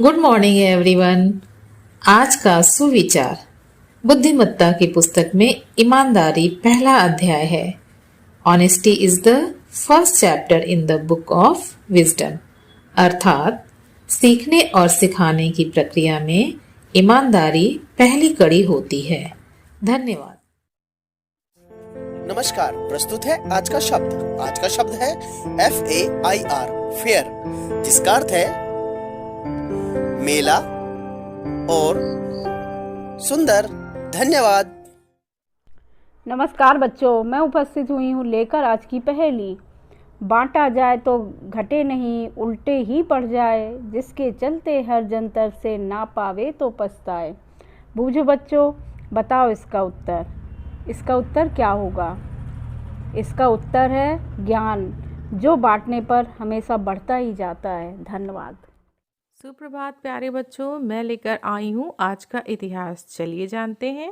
Good morning everyone. आज का सुविचार बुद्धिमत्ता की पुस्तक में ईमानदारी पहला अध्याय है। Honesty is the first chapter in the book of wisdom. अर्थात सीखने और सिखाने की प्रक्रिया में ईमानदारी पहली कड़ी होती है। धन्यवाद। नमस्कार, प्रस्तुत है आज का शब्द। आज का शब्द है FAIR, फेयर, जिसका अर्थ है मेला और सुंदर। धन्यवाद। नमस्कार बच्चों, मैं उपस्थित हुई हूँ लेकर आज की पहेली। बांटा जाए तो घटे नहीं, उल्टे ही पड़ जाए, जिसके चलते हर जंतर से ना पावे तो पछताए। बूझो बच्चों, बताओ इसका उत्तर। इसका उत्तर क्या होगा? इसका उत्तर है ज्ञान, जो बांटने पर हमेशा बढ़ता ही जाता है। धन्यवाद। सुप्रभात प्यारे बच्चों, मैं लेकर आई हूँ आज का इतिहास। चलिए जानते हैं।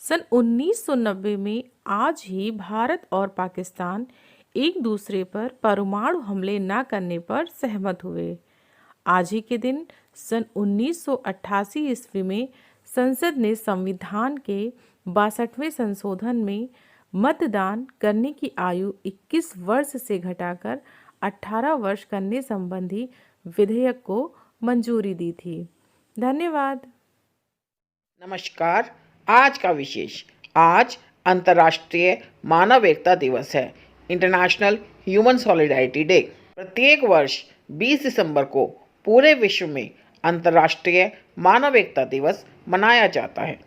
सन 1990 में आज ही भारत और पाकिस्तान एक दूसरे पर परमाणु हमले न करने पर सहमत हुए। आज ही के दिन सन 1988 ईस्वी में संसद ने संविधान के 62वें संशोधन में मतदान करने की आयु 21 वर्ष से घटाकर 18 वर्ष करने संबंधी विधेयक को मंजूरी दी थी। धन्यवाद। नमस्कार। आज का विशेष, आज अंतर्राष्ट्रीय मानव एकता दिवस है, इंटरनेशनल ह्यूमन सॉलिडारिटी डे। प्रत्येक वर्ष 20 दिसंबर को पूरे विश्व में अंतर्राष्ट्रीय मानव एकता दिवस मनाया जाता है।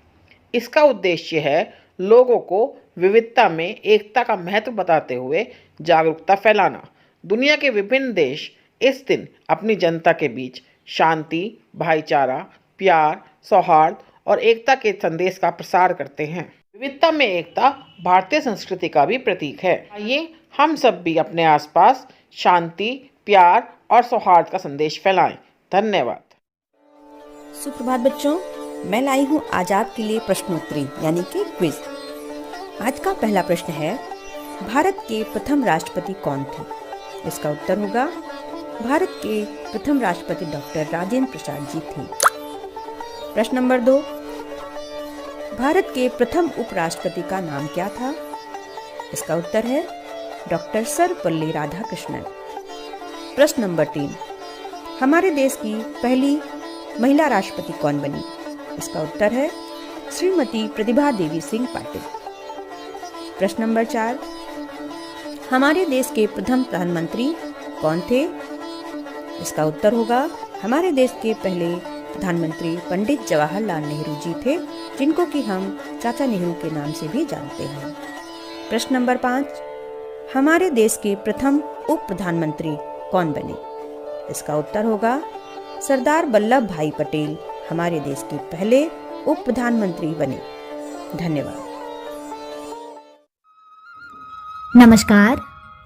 इसका उद्देश्य है लोगों को विविधता में एकता का महत्व बताते हुए जागरूकता फैलाना। दुनिया के विभिन्न देश इस दिन अपनी जनता के बीच शांति, भाईचारा, प्यार, सौहार्द और एकता के संदेश का प्रसार करते हैं। विविधता में एकता भारतीय संस्कृति का भी प्रतीक है। आइए हम सब भी अपने आसपास शांति, प्यार और सौहार्द का संदेश फैलाएं। धन्यवाद। सुप्रभात बच्चों, मैं लाई हूँ आज आपके लिए प्रश्नोत्तरी यानी कि क्विज। आज का पहला प्रश्न है, भारत के प्रथम राष्ट्रपति कौन थे? इसका उत्तर होगा भारत के प्रथम राष्ट्रपति डॉक्टर राजेंद्र प्रसाद जी थे। प्रश्न नंबर 2, भारत के प्रथम उपराष्ट्रपति का नाम क्या था? इसका उत्तर है डॉक्टर सर्वपल्ली राधाकृष्णन। प्रश्न नंबर 3, हमारे देश की पहली महिला राष्ट्रपति कौन बनी? इसका उत्तर है श्रीमती प्रतिभा देवी सिंह पाटिल। प्रश्न नंबर 4, हमारे देश के प्रथम प्रधानमंत्री कौन थे? इसका उत्तर होगा हमारे देश के पहले प्रधानमंत्री पंडित जवाहरलाल नेहरू जी थे, जिनको कि हम चाचा नेहरू के नाम से भी जानते हैं। प्रश्न नंबर 5, हमारे देश के प्रथम उप प्रधानमंत्री कौन बने? इसका उत्तर होगा सरदार वल्लभ भाई पटेल हमारे देश के पहले उप प्रधानमंत्री बने। धन्यवाद। नमस्कार।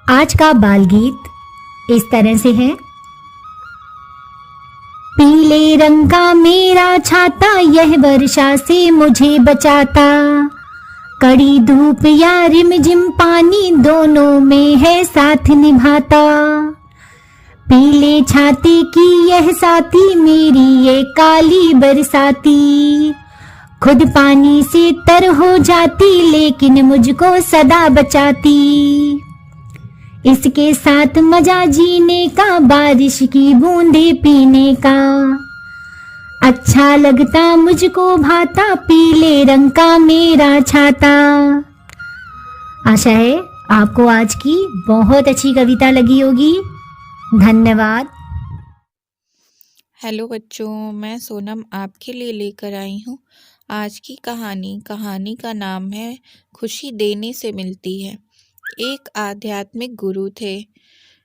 आज का बाल गीत इस तरह से है। पीले रंग का मेरा छाता, यह वर्षा से मुझे बचाता, कड़ी धूप या रिमझिम पानी, दोनों में है साथ निभाता। पीले छाते की यह साथी, मेरी ये काली बरसाती, खुद पानी से तर हो जाती, लेकिन मुझको सदा बचाती। इसके साथ मजा जीने का, बारिश की बूंदे पीने का, अच्छा लगता मुझको भाता, पीले रंग का मेरा छाता। आशा है आपको आज की बहुत अच्छी कविता लगी होगी। धन्यवाद। हेलो बच्चों, मैं सोनम आपके लिए लेकर आई हूँ आज की कहानी। कहानी का नाम है खुशी देने से मिलती है। एक आध्यात्मिक गुरु थे।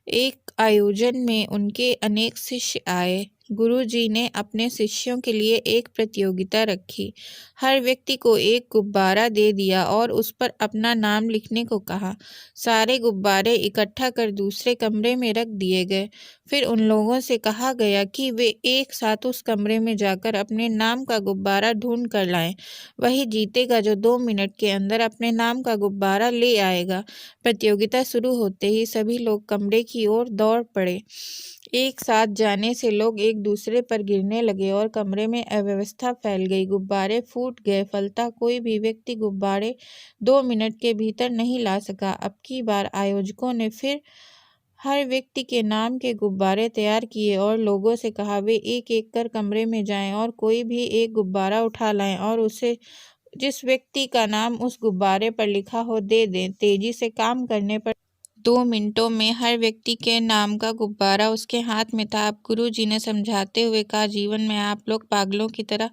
एक आयोजन में उनके अनेक शिष्य आए। गुरु जी ने अपने शिष्यों के लिए एक प्रतियोगिता रखी। हर व्यक्ति को एक गुब्बारा दे दिया और उस पर अपना नाम लिखने को कहा। सारे गुब्बारे इकट्ठा कर दूसरे कमरे में रख दिए गए। फिर उन लोगों से कहा गया कि वे एक साथ उस कमरे में जाकर अपने नाम का गुब्बारा ढूंढ कर लाएं। वही जीतेगा जो 2 मिनट के अंदर अपने नाम का गुब्बारा ले आएगा। प्रतियोगिता शुरू होते ही सभी लोग कमरे की ओर दौड़ पड़े। एक साथ जाने से लोग एक दूसरे पर गिरने लगे और कमरे में अव्यवस्था फैल गई। गुब्बारे फूट गए। फलतः कोई भी व्यक्ति गुब्बारे 2 मिनट के भीतर नहीं ला सका। अब की बार आयोजकों ने फिर हर व्यक्ति के नाम के गुब्बारे तैयार किए और लोगों से कहा वे एक एक कर कमरे में जाएं और कोई भी एक गुब्बारा उठा लाएं और उसे जिस व्यक्ति का नाम उस गुब्बारे पर लिखा हो दे दें। तेजी से काम करने पर 2 मिनटों में हर व्यक्ति के नाम का गुब्बारा उसके हाथ में था। अब गुरुजी ने समझाते हुए कहा, जीवन में आप लोग पागलों की तरह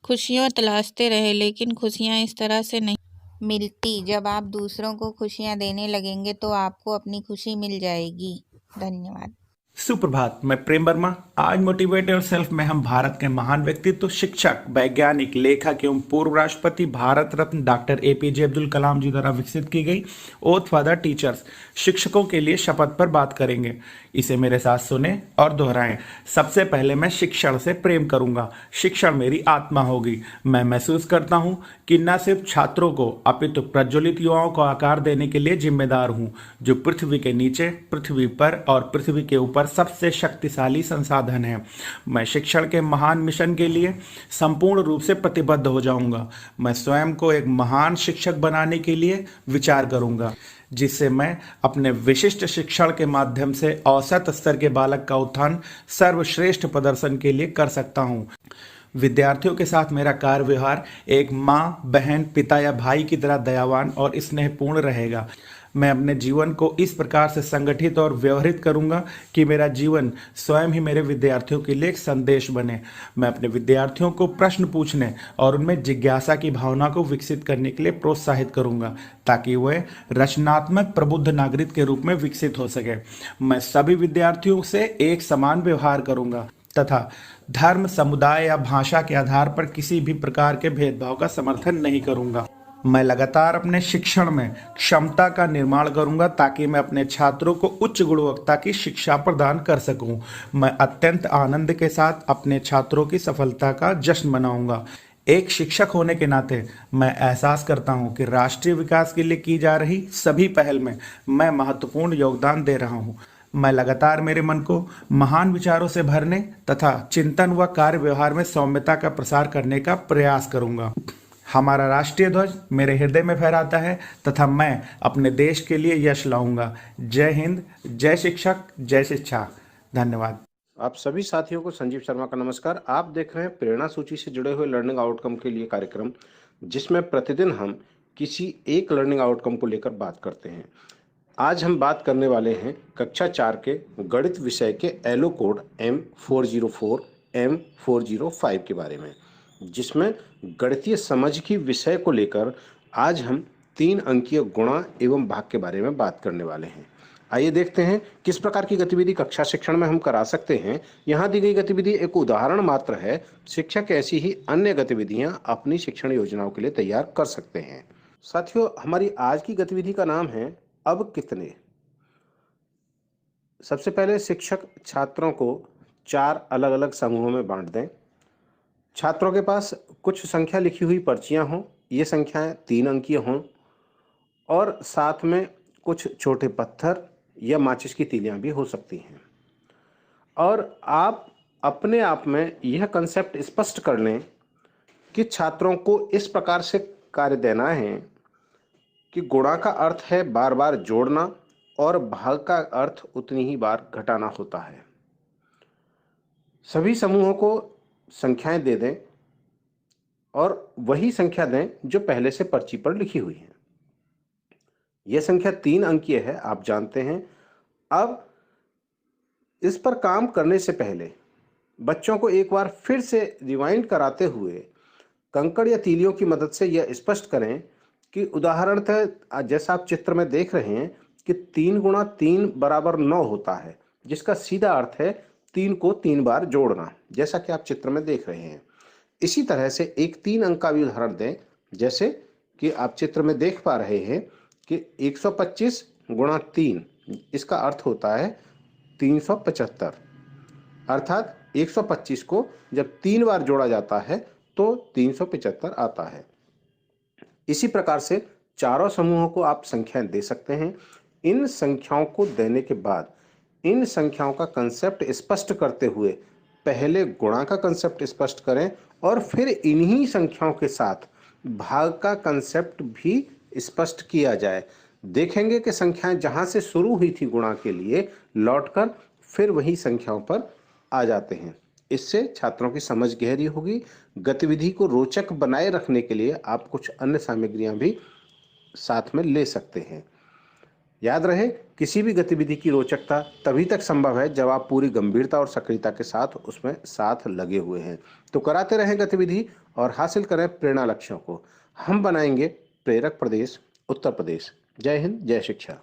खुशियाँ तलाशते रहे, लेकिन खुशियाँ इस तरह से नहीं मिलती। जब आप दूसरों को खुशियाँ देने लगेंगे तो आपको अपनी खुशी मिल जाएगी। धन्यवाद। सुप्रभात, मैं प्रेम वर्मा। आज मोटिवेट योरसेल्फ में हम भारत के महान व्यक्तित्व, शिक्षक, वैज्ञानिक, लेखक एवं पूर्व राष्ट्रपति भारत रत्न डॉक्टर APJ अब्दुल कलाम जी द्वारा विकसित की गई ओथ फॉर द टीचर्स, शिक्षकों के लिए शपथ पर बात करेंगे। इसे मेरे साथ सुने और दोहराएं। सबसे पहले मैं शिक्षण से प्रेम करूंगा। शिक्षण मेरी आत्मा होगी। मैं महसूस करता हूं कि न सिर्फ छात्रों को अपितु प्रज्वलित युवाओं को आकार देने के लिए जिम्मेदार हूं, जो पृथ्वी के नीचे, पृथ्वी पर और पृथ्वी के ऊपर सबसे शक्तिशाली संसाधन है। मैं शिक्षण के महान मिशन के लिए संपूर्ण रूप से प्रतिबद्ध हो जाऊंगा। मैं स्वयं को एक महान शिक्षक बनाने के लिए विचार करूंगा, जिससे मैं अपने विशिष्ट शिक्षण के माध्यम से औसत स्तर के बालक का उत्थान सर्वश्रेष्ठ प्रदर्शन के लिए कर सकता हूं। विद्यार्थियों के साथ मेरा कार्य व्यवहार एक माँ, बहन, पिता या भाई की तरह दयावान और स्नेहपूर्ण रहेगा। मैं अपने जीवन को इस प्रकार से संगठित और व्यवहारित करूंगा कि मेरा जीवन स्वयं ही मेरे विद्यार्थियों के लिए एक संदेश बने। मैं अपने विद्यार्थियों को प्रश्न पूछने और उनमें जिज्ञासा की भावना को विकसित करने के लिए प्रोत्साहित करूंगा, ताकि वे रचनात्मक प्रबुद्ध नागरिक के रूप में विकसित हो सके। मैं सभी विद्यार्थियों से एक समान व्यवहार करूंगा तथा धर्म, समुदाय या भाषा के आधार पर किसी भी प्रकार के भेदभाव का समर्थन नहीं करूंगा। मैं लगातार अपने शिक्षण में क्षमता का निर्माण करूंगा, ताकि मैं अपने छात्रों को उच्च गुणवत्ता की शिक्षा प्रदान कर सकूं। मैं अत्यंत आनंद के साथ अपने छात्रों की सफलता का जश्न मनाऊंगा। एक शिक्षक होने के नाते मैं एहसास करता हूं कि राष्ट्रीय विकास के लिए की जा रही सभी पहल में मैं महत्वपूर्ण योगदान दे रहा हूं। मैं लगातार मेरे मन को महान विचारों से भरने तथा चिंतन व कार्य व्यवहार में सौम्यता का प्रसार करने का प्रयास करूंगा। हमारा राष्ट्रीय ध्वज मेरे हृदय में फहराता है तथा मैं अपने देश के लिए यश लाऊंगा। जय हिंद, जय शिक्षक, जय शिक्षा। धन्यवाद। आप सभी साथियों को संजीव शर्मा का नमस्कार। आप देख रहे हैं प्रेरणा सूची से जुड़े हुए लर्निंग आउटकम के लिए कार्यक्रम, जिसमें प्रतिदिन हम किसी एक लर्निंग आउटकम को लेकर बात करते हैं। आज हम बात करने वाले हैं कक्षा 4 के गणित विषय के एलो कोड M404 M405 के बारे में, जिसमें गणितीय समझ की विषय को लेकर आज हम 3 अंकीय गुणा एवं भाग के बारे में बात करने वाले हैं। आइए देखते हैं किस प्रकार की गतिविधि कक्षा शिक्षण में हम करा सकते हैं। यहाँ दी गई गतिविधि एक उदाहरण मात्र है। शिक्षक ऐसी ही अन्य गतिविधियां अपनी शिक्षण योजनाओं के लिए तैयार कर सकते हैं। साथियों, हमारी आज की गतिविधि का नाम है अब कितने। सबसे पहले शिक्षक छात्रों को 4 अलग अलग समूहों में बांट दें। छात्रों के पास कुछ संख्या लिखी हुई पर्चियां हों, ये संख्याएं 3 अंकीय हों और साथ में कुछ छोटे पत्थर या माचिस की तीलियां भी हो सकती हैं। और आप अपने आप में यह कंसेप्ट स्पष्ट कर लें कि छात्रों को इस प्रकार से कार्य देना है कि गुणा का अर्थ है बार बार जोड़ना और भाग का अर्थ उतनी ही बार घटाना होता है। सभी समूहों को संख्याएं दे दें और वही संख्या दें जो पहले से पर्ची पर लिखी हुई है। यह संख्या 3 अंकीय है, आप जानते हैं। अब इस पर काम करने से पहले बच्चों को एक बार फिर से रिवाइंड कराते हुए कंकड़ या तीलियों की मदद से यह स्पष्ट करें कि उदाहरणतः जैसा आप चित्र में देख रहे हैं कि 3 गुणा 3 बराबर 9 होता है, जिसका सीधा अर्थ है 3 को 3 बार जोड़ना, जैसा कि आप चित्र में देख रहे हैं। इसी तरह से एक 3 अंक का भी उदाहरण दें, जैसे कि आप चित्र में देख पा रहे हैं कि 125 गुणा 3, इसका अर्थ होता है 375। अर्थात 125 को जब 3 बार जोड़ा जाता है तो 375 आता है। इसी प्रकार से चारों समूहों को आप संख्याएं दे सकते हैं। इन संख्याओं को देने के बाद इन संख्याओं का कंसेप्ट स्पष्ट करते हुए पहले गुणा का कंसेप्ट स्पष्ट करें और फिर इन्हीं संख्याओं के साथ भाग का कंसेप्ट भी स्पष्ट किया जाए। देखेंगे कि संख्याएं जहां से शुरू हुई थी गुणा के लिए लौटकर फिर वही संख्याओं पर आ जाते हैं। इससे छात्रों की समझ गहरी होगी। गतिविधि को रोचक बनाए रखने के लिए आप कुछ अन्य सामग्रियां भी साथ में ले सकते हैं। याद रहे, किसी भी गतिविधि की रोचकता तभी तक संभव है जब आप पूरी गंभीरता और सक्रियता के साथ उसमें साथ लगे हुए हैं। तो कराते रहें गतिविधि और हासिल करें प्रेरणा लक्ष्यों को। हम बनाएंगे प्रेरक प्रदेश उत्तर प्रदेश। जय हिंद, जय शिक्षा।